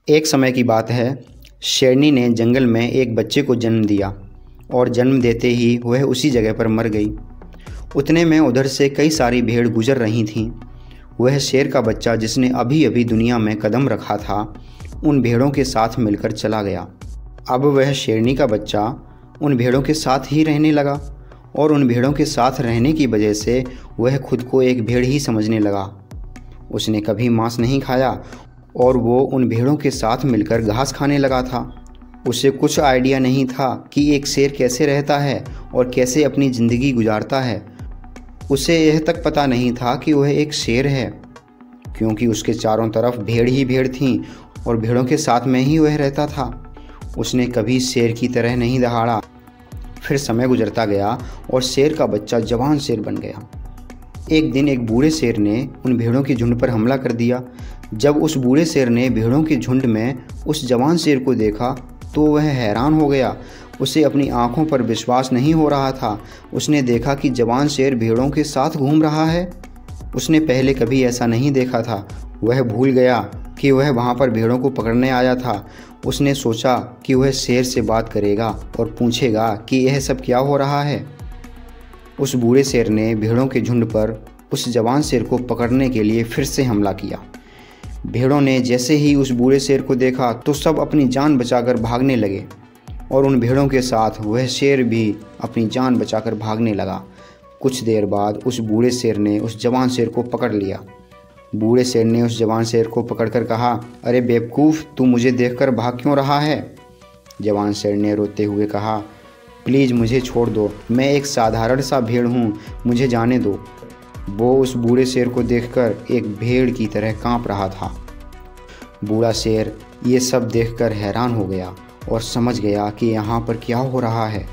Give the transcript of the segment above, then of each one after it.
एक समय की बात है, शेरनी ने जंगल में एक बच्चे को जन्म दिया और जन्म देते ही वह उसी जगह पर मर गई। उतने में उधर से कई सारी भेड़ गुजर रही थीं। वह शेर का बच्चा जिसने अभी अभी दुनिया में कदम रखा था, उन भेड़ों के साथ मिलकर चला गया। अब वह शेरनी का बच्चा उन भेड़ों के साथ ही रहने लगा और उन भेड़ों के साथ रहने की वजह से वह खुद को एक भेड़ ही समझने लगा। उसने कभी मांस नहीं खाया और वो उन भेड़ों के साथ मिलकर घास खाने लगा था। उसे कुछ आइडिया नहीं था कि एक शेर कैसे रहता है और कैसे अपनी ज़िंदगी गुजारता है। उसे यह तक पता नहीं था कि वह एक शेर है, क्योंकि उसके चारों तरफ भेड़ ही भेड़ थीं और भेड़ों के साथ में ही वह रहता था। उसने कभी शेर की तरह नहीं दहाड़ा। फिर समय गुजरता गया और शेर का बच्चा जवान शेर बन गया। एक दिन एक बूढ़े शेर ने उन भेड़ों के झुंड पर हमला कर दिया। जब उस बूढ़े शेर ने भेड़ों के झुंड में उस जवान शेर को देखा तो वह हैरान हो गया। उसे अपनी आंखों पर विश्वास नहीं हो रहा था। उसने देखा कि जवान शेर भेड़ों के साथ घूम रहा है। उसने पहले कभी ऐसा नहीं देखा था। वह भूल गया कि वह वहाँ पर भेड़ों को पकड़ने आया था। उसने सोचा कि वह शेर से बात करेगा और पूछेगा कि यह सब क्या हो रहा है। उस बूढ़े शेर ने भेड़ों के झुंड पर उस जवान शेर को पकड़ने के लिए फिर से हमला किया। भेड़ों ने जैसे ही उस बूढ़े शेर को देखा तो सब अपनी जान बचाकर भागने लगे और उन भेड़ों के साथ वह शेर भी अपनी जान बचाकर भागने लगा। कुछ देर बाद उस बूढ़े शेर ने उस जवान शेर को पकड़ लिया। बूढ़े शेर ने उस जवान शेर को पकड़कर कहा, अरे बेवकूफ़, तू मुझे देखकर भाग क्यों रहा है? जवान शेर ने रोते हुए कहा, प्लीज़ मुझे छोड़ दो, मैं एक साधारण सा भेड़ हूँ, मुझे जाने दो। वो उस बूढ़े शेर को देखकर एक भेड़ की तरह कांप रहा था। बूढ़ा शेर ये सब देखकर हैरान हो गया और समझ गया कि यहाँ पर क्या हो रहा है।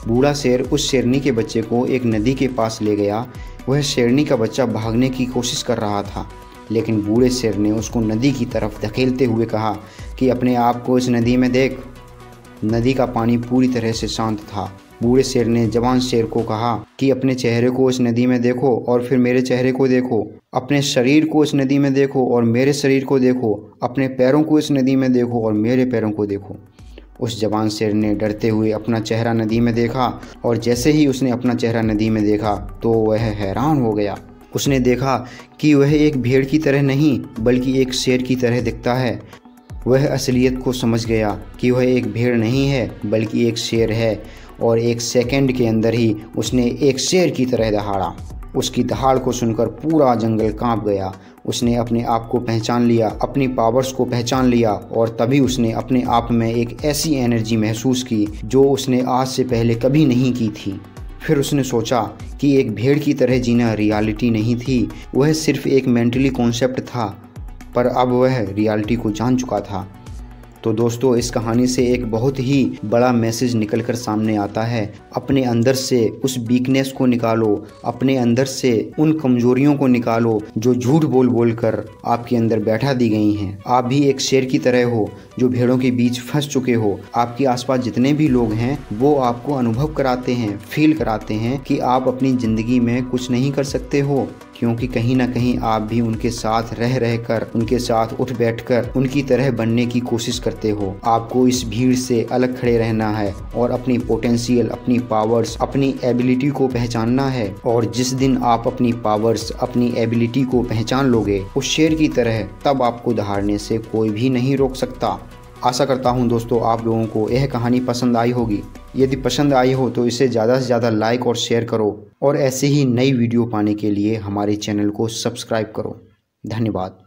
बूढ़ा शेर उस शेरनी के बच्चे को एक नदी के पास ले गया। वह शेरनी का बच्चा भागने की कोशिश कर रहा था, लेकिन बूढ़े शेर ने उसको नदी की तरफ धकेलते हुए कहा कि अपने आप को इस नदी में देख। नदी का पानी पूरी तरह से शांत था। बूढ़े शेर ने जवान शेर को कहा कि अपने चेहरे को इस नदी में देखो और फिर मेरे चेहरे को देखो। अपने शरीर को इस नदी में देखो और मेरे शरीर को देखो। अपने पैरों को इस नदी में देखो और मेरे पैरों को देखो। उस जवान शेर ने डरते हुए अपना चेहरा नदी में देखा और जैसे ही उसने अपना चेहरा नदी में देखा तो वह हैरान हो गया। उसने देखा कि वह एक भेड़ की तरह नहीं बल्कि एक शेर की तरह दिखता है। वह असलियत को समझ गया कि वह एक भेड़ नहीं है बल्कि एक शेर है और एक सेकंड के अंदर ही उसने एक शेर की तरह दहाड़ा। उसकी दहाड़ को सुनकर पूरा जंगल कांप गया। उसने अपने आप को पहचान लिया, अपनी पावर्स को पहचान लिया और तभी उसने अपने आप में एक ऐसी एनर्जी महसूस की जो उसने आज से पहले कभी नहीं की थी। फिर उसने सोचा कि एक भेड़ की तरह जीना रियलिटी नहीं थी, वह सिर्फ एक मेंटली कॉन्सेप्ट था, पर अब वह रियलिटी को जान चुका था। तो दोस्तों, इस कहानी से एक बहुत ही बड़ा मैसेज निकल कर सामने आता है। अपने अंदर से उस वीकनेस को निकालो, अपने अंदर से उन कमजोरियों को निकालो जो झूठ बोल बोल कर आपके अंदर बैठा दी गई हैं। आप भी एक शेर की तरह हो जो भेड़ों के बीच फंस चुके हो। आपके आसपास जितने भी लोग हैं वो आपको अनुभव कराते हैं, फील कराते हैं कि आप अपनी ज़िंदगी में कुछ नहीं कर सकते हो, क्योंकि कहीं ना कहीं आप भी उनके साथ रह कर, उनके साथ उठ बैठ कर उनकी तरह बनने की कोशिश करते हो। आपको इस भीड़ से अलग खड़े रहना है और अपनी पोटेंशियल, अपनी पावर्स, अपनी एबिलिटी को पहचानना है। और जिस दिन आप अपनी पावर्स, अपनी एबिलिटी को पहचान लोगे उस शेर की तरह, तब आपको दहाड़ने से कोई भी नहीं रोक सकता। आशा करता हूँ दोस्तों आप लोगों को यह कहानी पसंद आई होगी। यदि पसंद आई हो तो इसे ज़्यादा से ज़्यादा लाइक और शेयर करो और ऐसे ही नई वीडियो पाने के लिए हमारे चैनल को सब्सक्राइब करो। धन्यवाद।